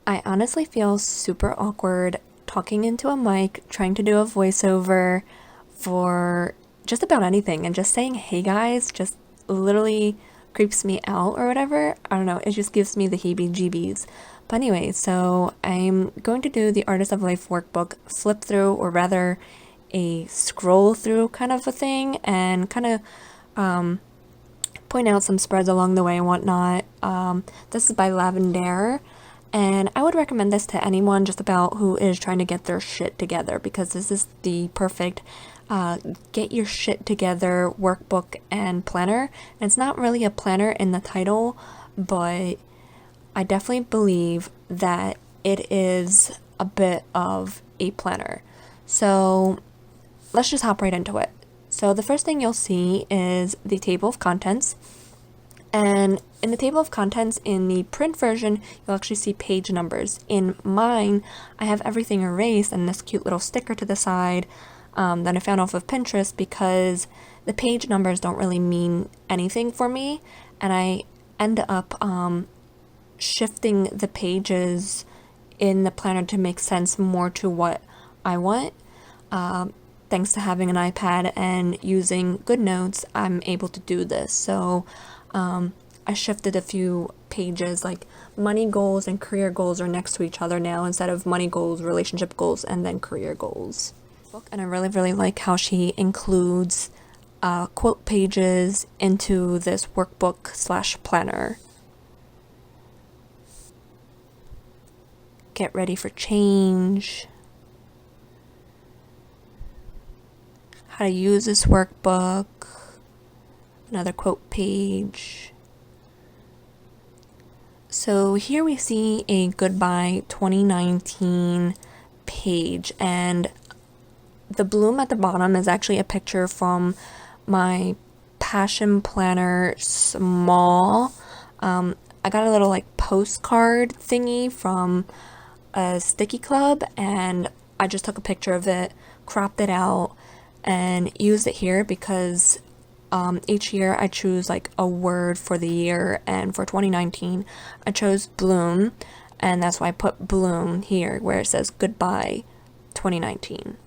I honestly feel super awkward talking into a mic, trying to do a voiceover for just about anything, and just saying, hey guys, just literally creeps me out or whatever. I don't know, it just gives me the heebie jeebies. But anyway, so I'm going to do the Artist of Life workbook flip through, or rather, a scroll through kind of a thing, and kind of point out some spreads along the way and whatnot. This is by Lavendaire, and I would recommend this to anyone just about who is trying to get their shit together, because this is the perfect get your shit together workbook and planner. And it's not really a planner in the title, but I definitely believe that it is a bit of a planner. So let's just hop right into it. So the first thing you'll see is the table of contents. And in the table of contents, in the print version, you'll actually see page numbers. In mine, I have everything erased and this cute little sticker to the side that I found off of Pinterest, because the page numbers don't really mean anything for me. And I end up shifting the pages in the planner to make sense more to what I want. Thanks to having an iPad and using GoodNotes, I'm able to do this. So I shifted a few pages, like money goals and career goals are next to each other now, instead of money goals, relationship goals, and then career goals. And I really, really like how she includes quote pages into this workbook slash planner. Get ready for change. How to use this workbook. Another quote page. So here we see a Goodbye 2019 page, and the bloom at the bottom is actually a picture from my Passion Planner Small. I got a little like postcard thingy from a sticky club, and I just took a picture of it, cropped it out, and used it here because each year I choose like a word for the year, and for 2019 I chose bloom, and that's why I put bloom here where it says Goodbye 2019.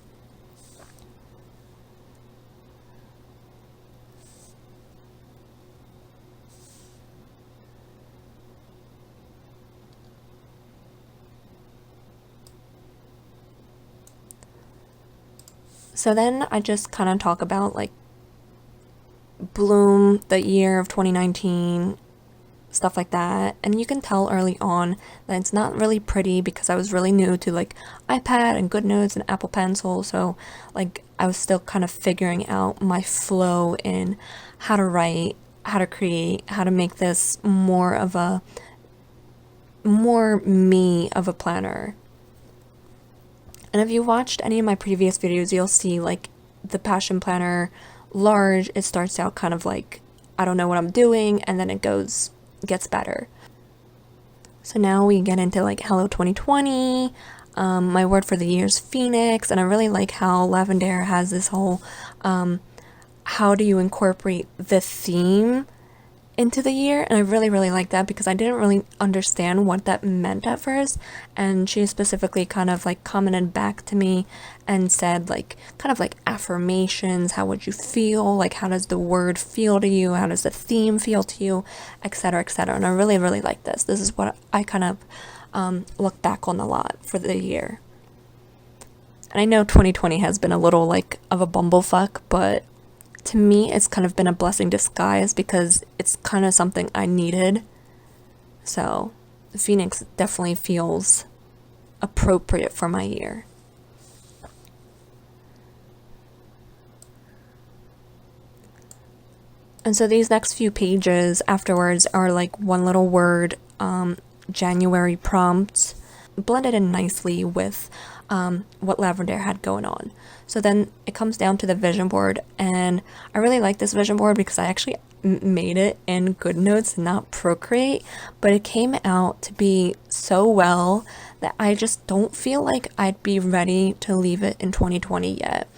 So then I just kind of talk about like bloom, the year of 2019, stuff like that. And you can tell early on that it's not really pretty, because I was really new to like iPad and GoodNotes and Apple Pencil. So like I was still kind of figuring out my flow in how to write, how to create, how to make this more me of a planner. And if you watched any of my previous videos, you'll see like the Passion Planner large, it starts out kind of like, I don't know what I'm doing, and then it gets better. So now we get into like Hello 2020. My word for the year is Phoenix, and I really like how Lavendaire has this whole how do you incorporate the theme into the year, and I really, really like that, because I didn't really understand what that meant at first, and she specifically kind of like commented back to me and said like kind of like affirmations, how would you feel, like how does the word feel to you, how does the theme feel to you, etc., etc. And I really, really like this is what I kind of look back on a lot for the year. And I know 2020 has been a little like of a bumblefuck, but to me, it's kind of been a blessing disguise, because it's kind of something I needed. So, Phoenix definitely feels appropriate for my year. And so these next few pages afterwards are like one little word, January prompts, blended in nicely with what Lavendaire had going on. So then it comes down to the vision board, and I really like this vision board because I actually made it in GoodNotes, not Procreate, but it came out to be so well that I just don't feel like I'd be ready to leave it in 2020 yet.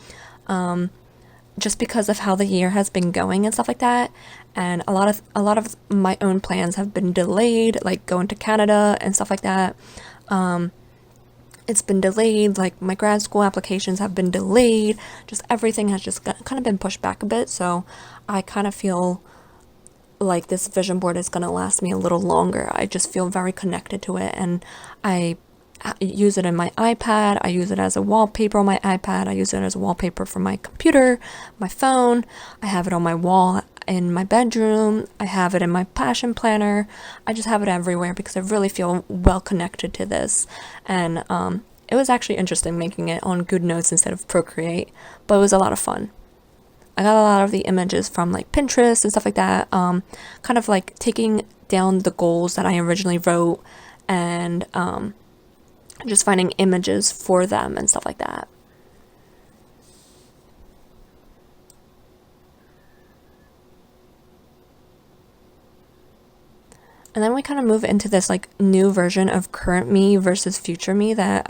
Just because of how the year has been going and stuff like that, and a lot of my own plans have been delayed, like going to Canada and stuff like that. It's been delayed, like my grad school applications have been delayed, just everything has just kind of been pushed back a bit, so I kind of feel like this vision board is going to last me a little longer. I just feel very connected to it, and I use it in my iPad, I use it as a wallpaper on my iPad, I use it as a wallpaper for my computer, my phone, I have it on my wall in my bedroom, I have it in my passion planner, I just have it everywhere because I really feel well connected to this. And it was actually interesting making it on GoodNotes instead of Procreate, but it was a lot of fun. I got a lot of the images from like Pinterest and stuff like that, kind of like taking down the goals that I originally wrote and just finding images for them and stuff like that. And then we kind of move into this like new version of current me versus future me that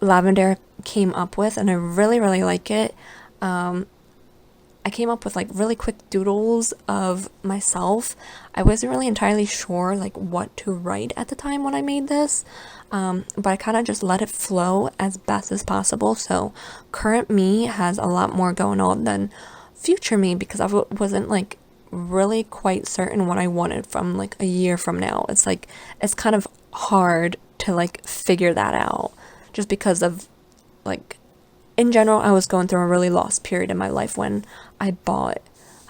Lavendaire came up with, and I really, really like it. I came up with like really quick doodles of myself. I wasn't really entirely sure like what to write at the time when I made this, but I kind of just let it flow as best as possible. So current me has a lot more going on than future me because I wasn't like really quite certain what I wanted from like a year from now. It's like it's kind of hard to like figure that out just because of like in general, I was going through a really lost period in my life when I bought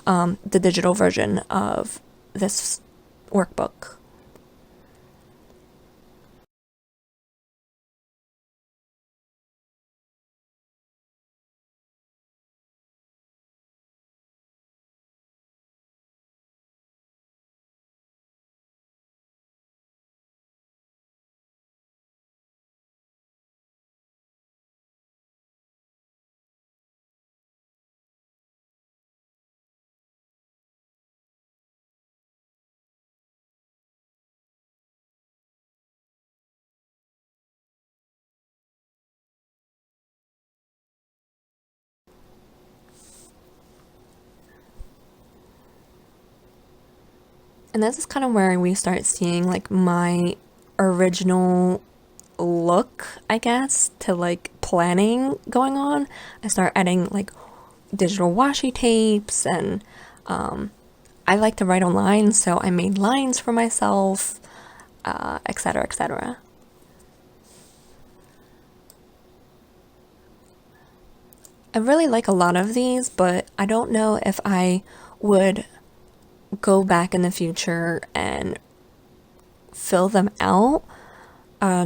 the digital version of this workbook. And this is kind of where we start seeing like my original look, I guess, to like planning going on. I start adding like digital washi tapes and I like to write on lines, so I made lines for myself, etc., etc. I really like a lot of these, but I don't know if I would go back in the future and fill them out,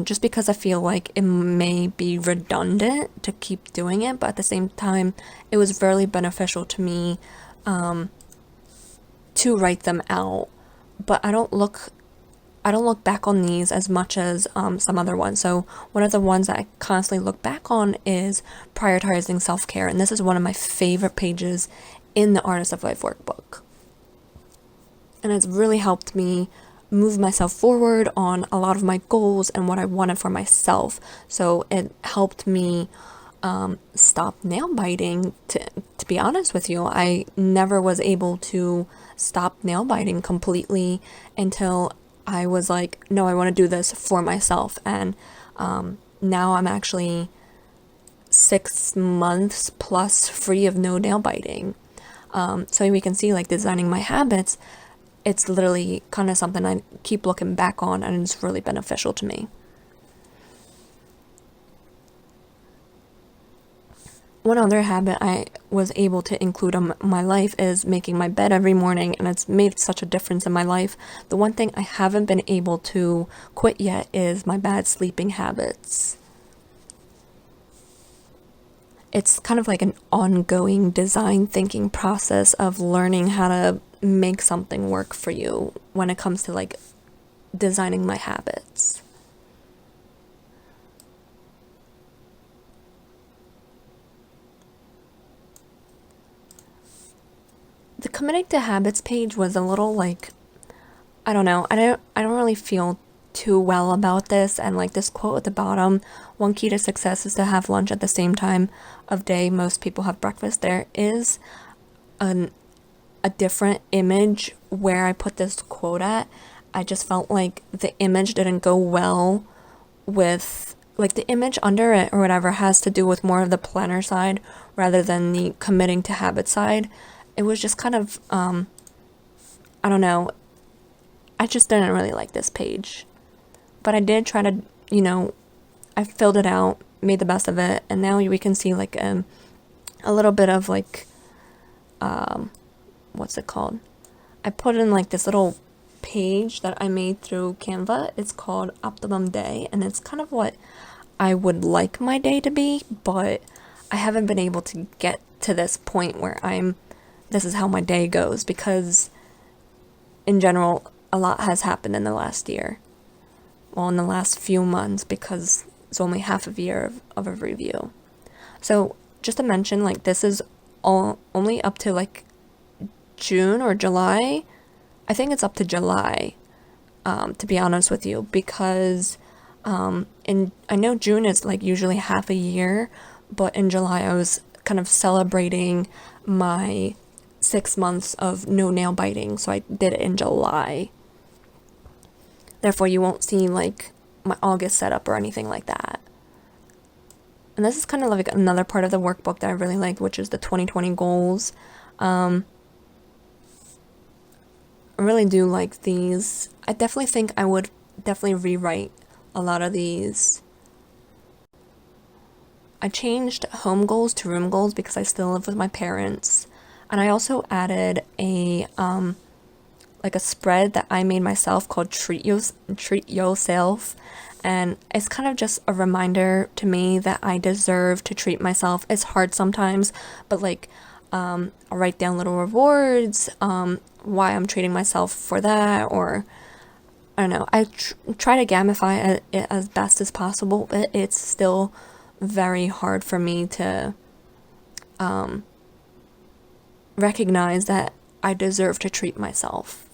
just because I feel like it may be redundant to keep doing it, but at the same time, it was very beneficial to me to write them out. But I don't look back on these as much as some other ones. So one of the ones that I constantly look back on is prioritizing self-care, and this is one of my favorite pages in the Artist of Life workbook. And it's really helped me move myself forward on a lot of my goals and what I wanted for myself. So it helped me stop nail biting. To be honest with you, I never was able to stop nail biting completely until I was like, no, I want to do this for myself. And now I'm actually 6 months plus free of no nail biting. So we can see like designing my habits, it's literally kind of something I keep looking back on, and it's really beneficial to me. One other habit I was able to include in my life is making my bed every morning, and it's made such a difference in my life. The one thing I haven't been able to quit yet is my bad sleeping habits. It's kind of like an ongoing design thinking process of learning how to make something work for you when it comes to like designing my habits. The committing to habits page was a little like, I don't know, I don't really feel too well about this, and like this quote at the bottom, one key to success is to have lunch at the same time of day most people have breakfast. There is an a different image where I put this quote at. I just felt like the image didn't go well with like the image under it or whatever has to do with more of the planner side rather than the committing to habit side. It was just kind of, I don't know, I just didn't really like this page. But I did try to, I filled it out, made the best of it, and now we can see like a little bit of like, what's it called? I put in like this little page that I made through Canva. It's called Optimum Day, and it's kind of what I would like my day to be, but I haven't been able to get to this point where this is how my day goes, because in general, a lot has happened in the last year. Well, in the last few months, because it's only half a year of a review. So just to mention, like, this is only up to like June or July. I think it's up to July, to be honest with you, because I know June is like usually half a year, but in July I was kind of celebrating my 6 months of no nail biting, so I did it in July. Therefore, you won't see like my August setup or anything like that. And this is kind of like another part of the workbook that I really like, which is the 2020 goals. I really do like these. I definitely think I would definitely rewrite a lot of these. I changed home goals to room goals because I still live with my parents. And I also added a like a spread that I made myself called Treat Yourself. And it's kind of just a reminder to me that I deserve to treat myself. It's hard sometimes, but like I'll write down little rewards, why I'm treating myself for that, or I don't know. I try to gamify it as best as possible, but it's still very hard for me to recognize that I deserve to treat myself.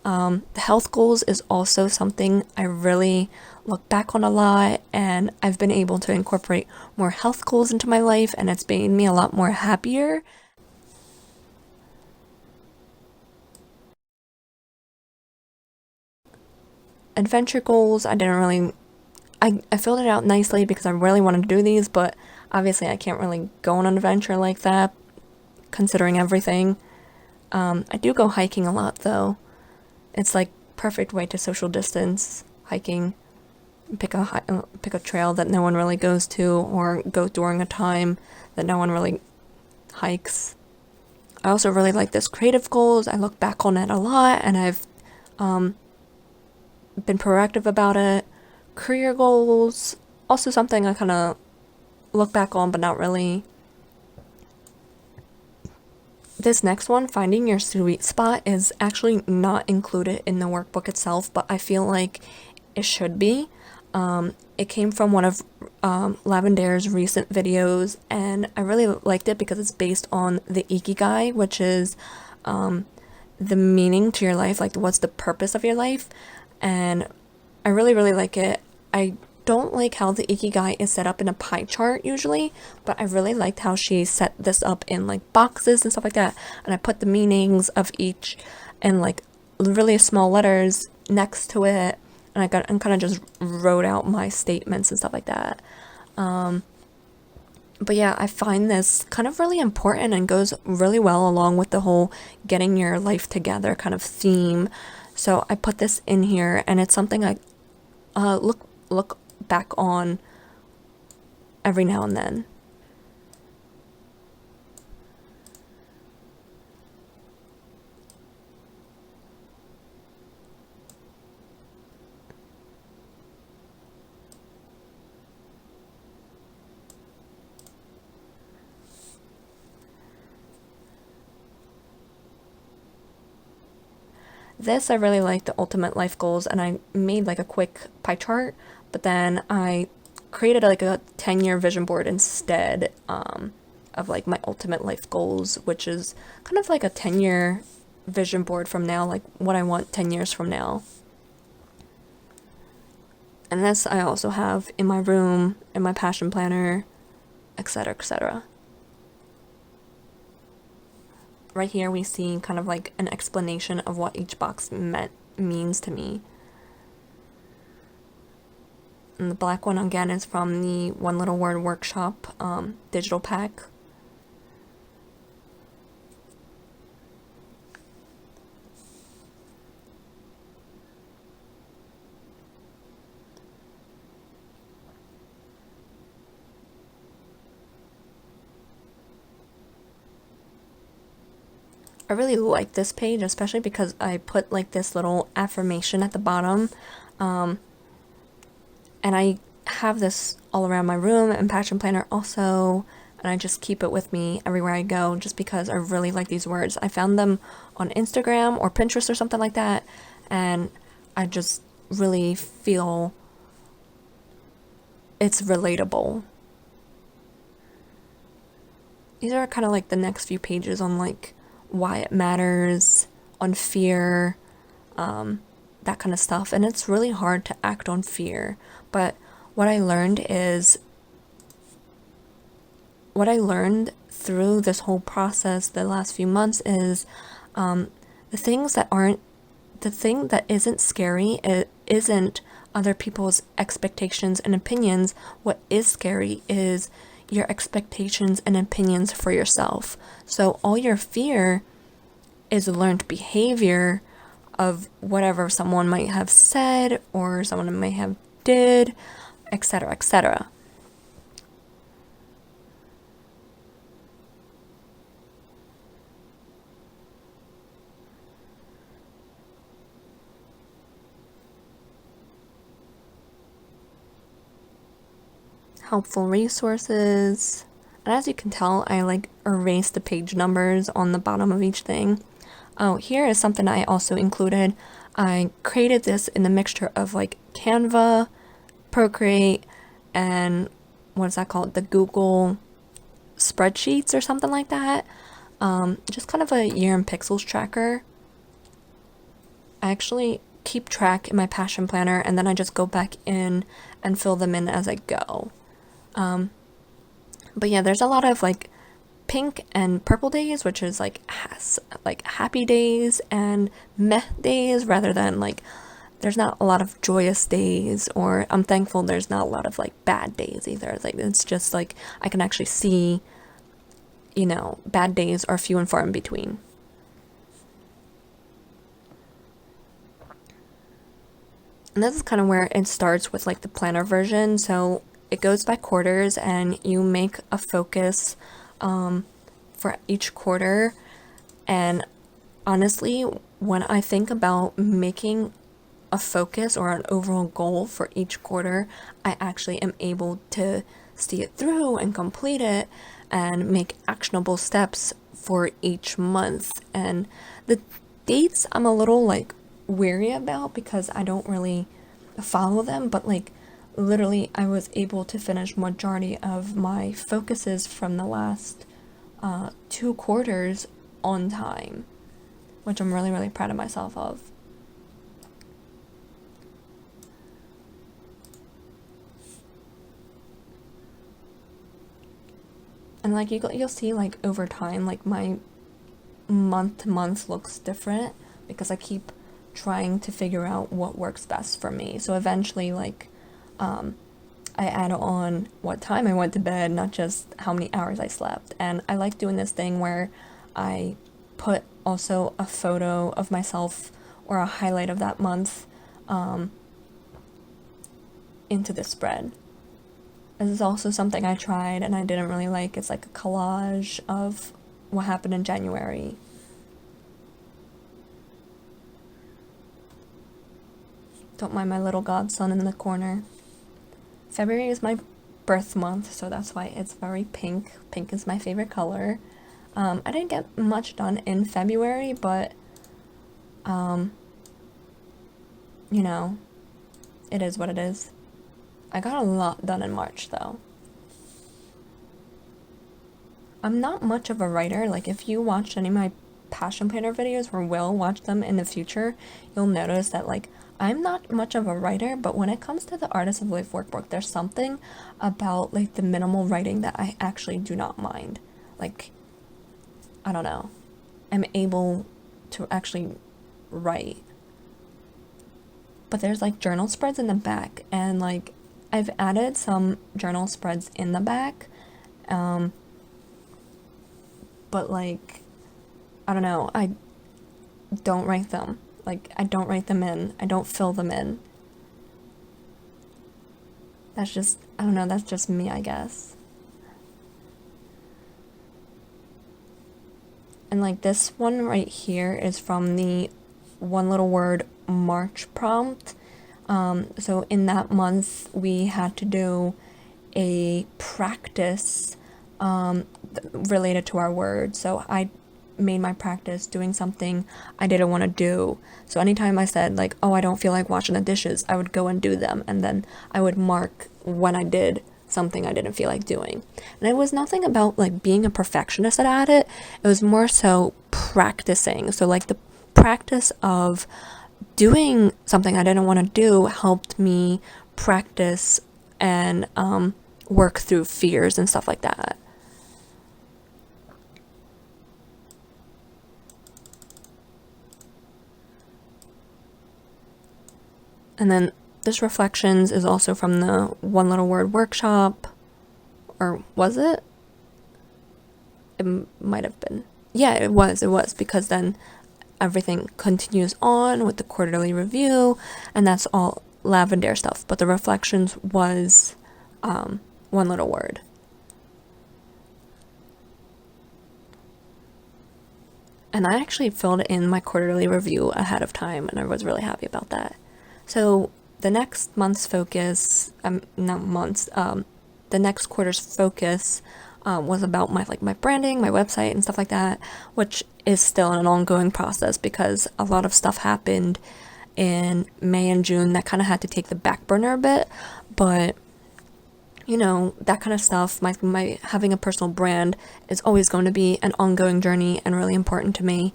The health goals is also something I really look back on a lot, and I've been able to incorporate more health goals into my life, and it's made me a lot more happier. Adventure goals, I didn't really, I filled it out nicely because I really wanted to do these, but obviously I can't really go on an adventure like that, considering everything. I do go hiking a lot though. It's like perfect way to social distance, hiking, pick a trail that no one really goes to, or go during a time that no one really hikes. I also really like this creative goals. I look back on it a lot, and I've been proactive about it. Career goals, also something I kind of look back on, but not really. This next one, finding your sweet spot, is actually not included in the workbook itself, but I feel like it should be. It came from one of Lavendaire's recent videos, and I really liked it because it's based on the Ikigai, which is the meaning to your life, like what's the purpose of your life. And I really, really like it. I don't like how the Ikigai is set up in a pie chart usually, but I really liked how she set this up in like boxes and stuff like that. And I put the meanings of each in like really small letters next to it, and I kind of just wrote out my statements and stuff like that. But yeah, I find this kind of really important and goes really well along with the whole getting your life together kind of theme. So I put this in here, and it's something I look back on every now and then. This, I really like the ultimate life goals, and I made like a quick pie chart, but then I created like a 10-year vision board instead of like my ultimate life goals, which is kind of like a 10-year vision board from now, like what I want 10 years from now. And this I also have in my room, in my passion planner, etc., etc. right here we see kind of like an explanation of what each box means to me. And the black one again is from the One Little Word Workshop digital pack. I really like this page, especially because I put like this little affirmation at the bottom. And I have this all around my room and passion planner also, and I just keep it with me everywhere I go just because I really like these words. I found them on Instagram or Pinterest or something like that, and I just really feel it's relatable. These are kind of like the next few pages on like why it matters, on fear, that kind of stuff. And it's really hard to act on fear. But what I learned through this whole process the last few months is the thing that isn't scary, it isn't other people's expectations and opinions. What is scary is your expectations and opinions for yourself. So all your fear is learned behavior of whatever someone might have said or someone might have did, etc., etc. Helpful resources. And as you can tell, I like erase the page numbers on the bottom of each thing. Oh, here is something I also included. I created this in the mixture of like Canva, Procreate, and what's that called? The Google spreadsheets or something like that. Just kind of a year in pixels tracker. I actually keep track in my passion planner and then I just go back in and fill them in as I go. But yeah, there's a lot of like pink and purple days, which is like happy days and meh days, rather than like there's not a lot of joyous days, or I'm thankful there's not a lot of like bad days either. Like it's just like I can actually see, you know, bad days are few and far in between. And this is kind of where it starts with like the planner version. So it goes by quarters and you make a focus for each quarter. And honestly, when I think about making a focus or an overall goal for each quarter, I actually am able to see it through and complete it and make actionable steps for each month. And the dates I'm a little like weary about because I don't really follow them, but like literally I was able to finish majority of my focuses from the last 2 quarters on time, which I'm really, really proud of myself of. And like you'll see like over time, like my month to month looks different because I keep trying to figure out what works best for me. So eventually like I add on what time I went to bed, not just how many hours I slept. And I like doing this thing where I put also a photo of myself or a highlight of that month into the spread. This is also something I tried and I didn't really like. It's like a collage of what happened in January. Don't mind my little godson in the corner. February is my birth month, so that's why it's very pink. Pink is my favorite color. I didn't get much done in February, but, you know, it is what it is. I got a lot done in March, though. I'm not much of a writer. Like, if you watched any of my passion planner videos or will watch them in the future, you'll notice that, like, I'm not much of a writer, but when it comes to the Artist of Life workbook, there's something about, like, the minimal writing that I actually do not mind. Like, I don't know. am able to actually write. But there's like journal spreads in the back, and like I've added some journal spreads in the back, but like I don't know, I don't write them. Like I don't write them in. I don't fill them in. That's just, I don't know, that's just me, I guess. And like this one right here is from the one little word March prompt. So in that month we had to do a practice related to our word. So I made my practice doing something I didn't want to do. So anytime I said like, oh, I don't feel like washing the dishes, I would go and do them, and then I would mark when I did something I didn't feel like doing. And it was nothing about like being a perfectionist at it. It was more so practicing. So like the practice of doing something I didn't want to do helped me practice and work through fears and stuff like that. And then this reflections is also from the one little word workshop, or was it? It might have been. Yeah, it was, because then everything continues on with the quarterly review, and that's all Lavendaire stuff. But the reflections was one little word. And I actually filled in my quarterly review ahead of time, and I was really happy about that. So the next month's focus, not months, the next quarter's focus was about my branding, my website, and stuff like that, which is still an ongoing process because a lot of stuff happened in May and June that kind of had to take the back burner a bit. But you know, that kind of stuff, my having a personal brand is always going to be an ongoing journey and really important to me.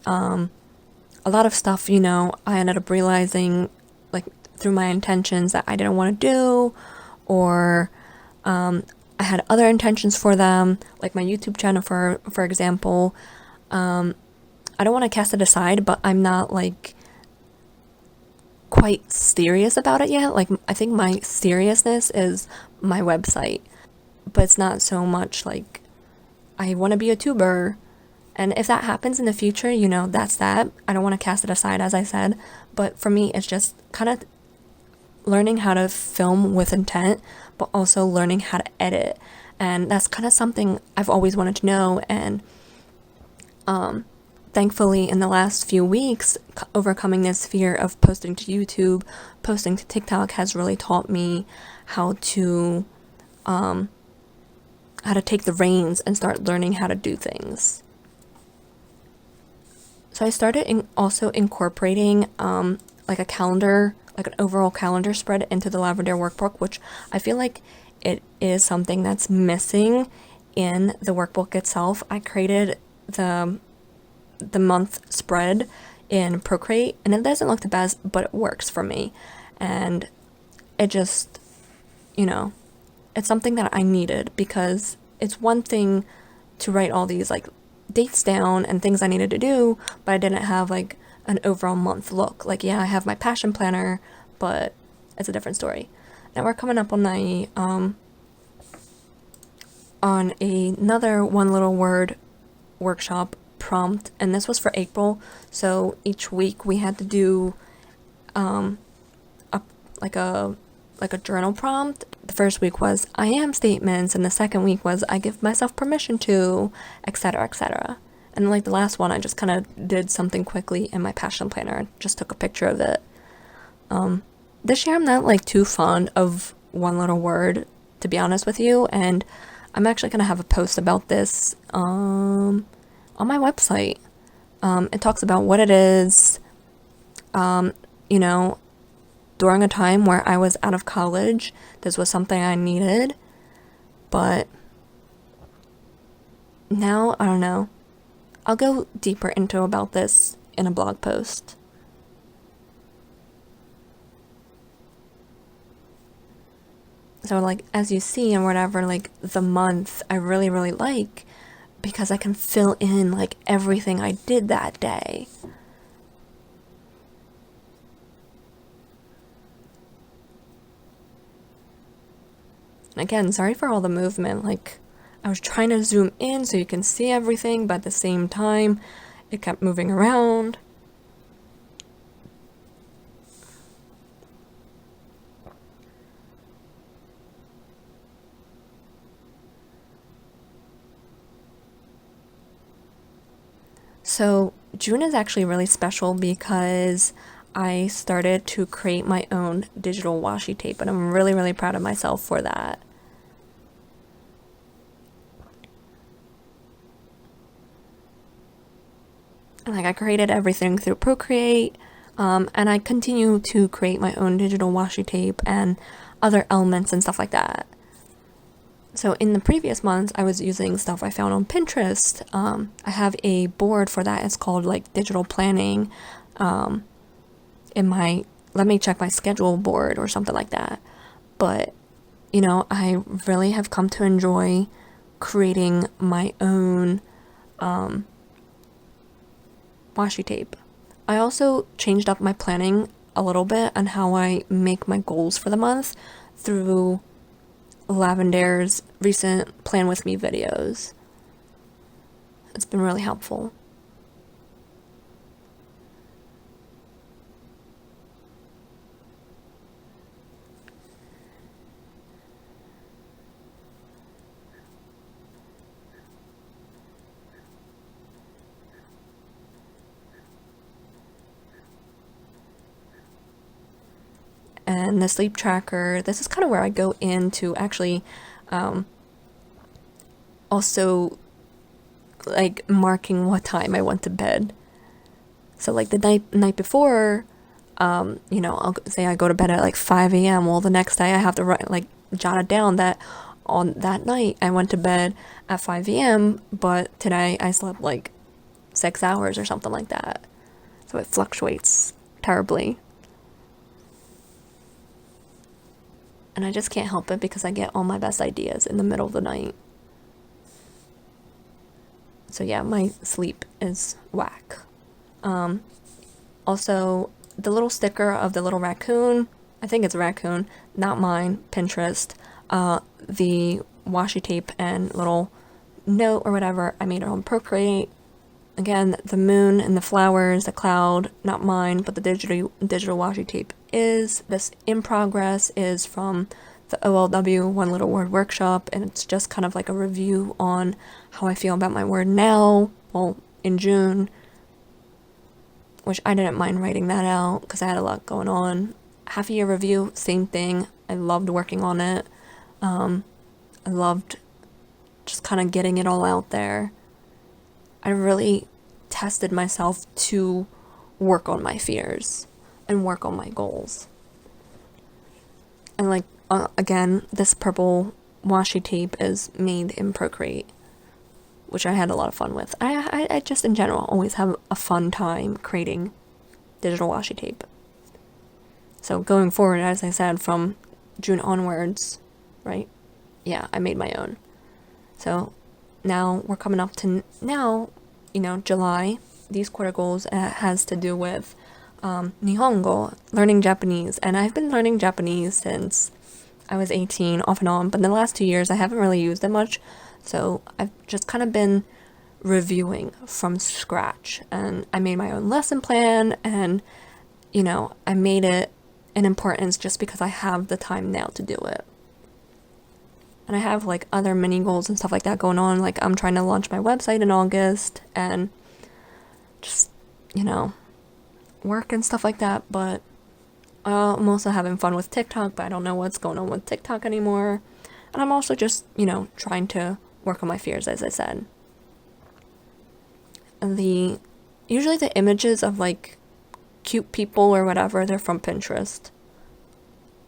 A lot of stuff, you know, I ended up realizing like through my intentions that I didn't want to do, or I had other intentions for them, like my YouTube channel for example. I don't want to cast it aside, but I'm not like quite serious about it yet. Like I think my seriousness is my website, but it's not so much like I want to be a tuber. And if that happens in the future, you know, that's that. I don't want to cast it aside, as I said. But for me, it's just kind of learning how to film with intent, but also learning how to edit. And that's kind of something I've always wanted to know. And thankfully, in the last few weeks, overcoming this fear of posting to YouTube, posting to TikTok has really taught me how to take the reins and start learning how to do things. So I started also incorporating like a calendar, like an overall calendar spread into the Lavendaire workbook, which I feel like it is something that's missing in the workbook itself. I created the month spread in Procreate, and it doesn't look the best, but it works for me. And it just, you know, it's something that I needed, because it's one thing to write all these like dates down and things I needed to do, but I didn't have like an overall month look. Like, yeah, I have my passion planner, but it's a different story. Now we're coming up on the on another one little word workshop prompt, and this was for April. So each week we had to do a journal prompt. The first week was I am statements, and the second week was I give myself permission to, etc., etc. And like the last one, I just kind of did something quickly in my passion planner, just took a picture of it. This year I'm not like too fond of one little word, to be honest with you, and I'm actually gonna have a post about this on my website. It talks about what it is, you know, during a time where I was out of college. This was something I needed, but now, I don't know. I'll go deeper into about this in a blog post. So like, as you see and whatever, like the month I really, really like, because I can fill in like everything I did that day. Again, sorry for all the movement. Like, I was trying to zoom in so you can see everything, but at the same time, it kept moving around. So, June is actually really special because I started to create my own digital washi tape, and I'm really, really proud of myself for that. And like, I created everything through Procreate, and I continue to create my own digital washi tape and other elements and stuff like that. So in the previous months, I was using stuff I found on Pinterest. I have a board for that. It's called like digital planning. In my, let me check my schedule board or something like that. But, you know, I really have come to enjoy creating my own washi tape. I also changed up my planning a little bit on how I make my goals for the month through Lavendaire's recent Plan With Me videos. It's been really helpful. And the sleep tracker, this is kind of where I go into actually also like marking what time I went to bed. So like the night before, you know, I'll say I go to bed at like 5 a.m. Well, the next day I have to write, like jot it down that on that night I went to bed at 5 a.m. but today I slept like 6 hours or something like that. So it fluctuates terribly. And I just can't help it because I get all my best ideas in the middle of the night. So yeah, my sleep is whack. Also, the little sticker of the little raccoon, I think it's a raccoon, not mine, Pinterest. The washi tape and little note or whatever, I made it on Procreate. Again, the moon and the flowers, the cloud, not mine, but the digital washi tape is. This in progress is from the OLW One Little Word Workshop, and it's just kind of like a review on how I feel about my word now, well, in June, which I didn't mind writing that out because I had a lot going on. Half a year review, same thing. I loved working on it. I loved just kind of getting it all out there. I really tested myself to work on my fears and work on my goals. And like, again, this purple washi tape is made in Procreate, which I had a lot of fun with. I just in general always have a fun time creating digital washi tape. So going forward, as I said, from June onwards, right? Yeah, I made my own. So now we're coming up to now, you know, July. These quarter goals has to do with Nihongo, learning Japanese. And I've been learning Japanese since I was 18, off and on. But in the last 2 years, I haven't really used it much. So I've just kind of been reviewing from scratch. And I made my own lesson plan. And, you know, I made it an importance just because I have the time now to do it. And I have like other mini goals and stuff like that going on. Like I'm trying to launch my website in August and just, you know, work and stuff like that. But I'm also having fun with TikTok, but I don't know what's going on with TikTok anymore. And I'm also just, you know, trying to work on my fears, as I said. And usually the images of like cute people or whatever, they're from Pinterest.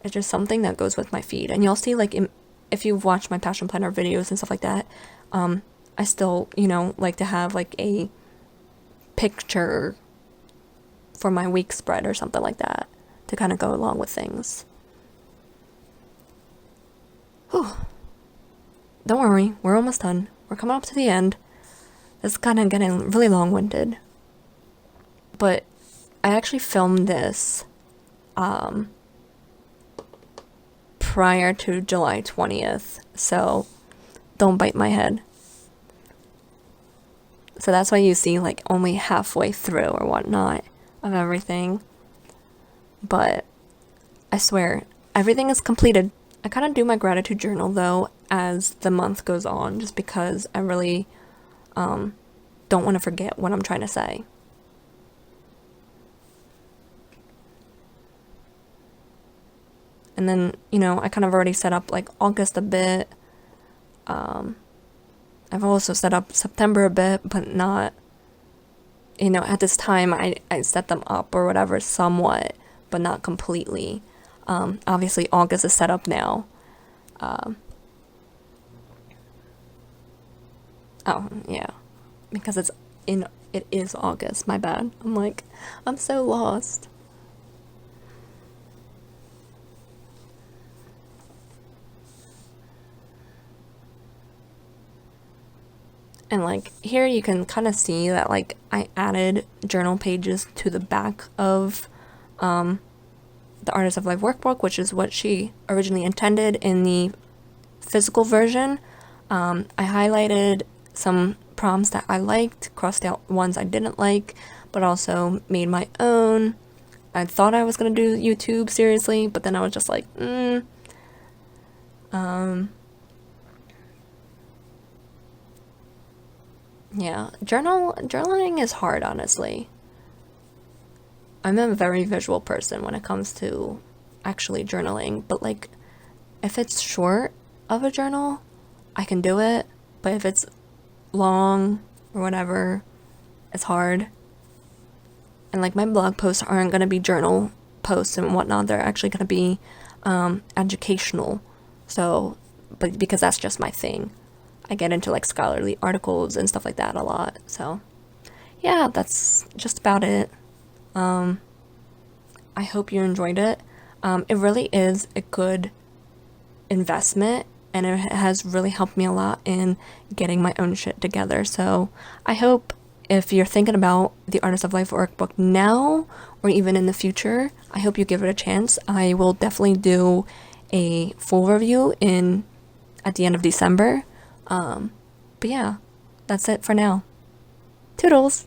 It's just something that goes with my feed. And you'll see like if you've watched my passion planner videos and stuff like that, I still, you know, like to have like a picture for my week spread or something like that to kind of go along with things. Whew. Don't worry, we're almost done. We're coming up to the end. It's kind of getting really long-winded. But I actually filmed this prior to July 20th, so don't bite my head. So that's why you see like only halfway through or whatnot of everything. But I swear, everything is completed. I kind of do my gratitude journal though as the month goes on, just because I really don't want to forget what I'm trying to say. And then, you know, I kind of already set up like August a bit. I've also set up September a bit, but not, you know, at this time I set them up or whatever somewhat, but not completely. Obviously August is set up now. Oh, yeah. Because it is August, my bad. I'm so lost. And like here you can kind of see that like I added journal pages to the back of the Artist of Life workbook, which is what she originally intended in the physical version. I highlighted some prompts that I liked, crossed out ones I didn't like, but also made my own. I thought I was gonna do YouTube seriously, but then I was just like, yeah, journaling is hard, honestly. I'm a very visual person when it comes to actually journaling, but like if it's short of a journal, I can do it, but if it's long or whatever, it's hard. And like my blog posts aren't going to be journal posts and whatnot, they're actually going to be educational. So, but because that's just my thing. I get into like scholarly articles and stuff like that a lot. So, yeah, that's just about it. I hope you enjoyed it. It really is a good investment, and it has really helped me a lot in getting my own shit together. So I hope if you're thinking about the Artist of Life workbook now or even in the future, I hope you give it a chance. I will definitely do a full review at the end of December. But yeah, that's it for now. Toodles!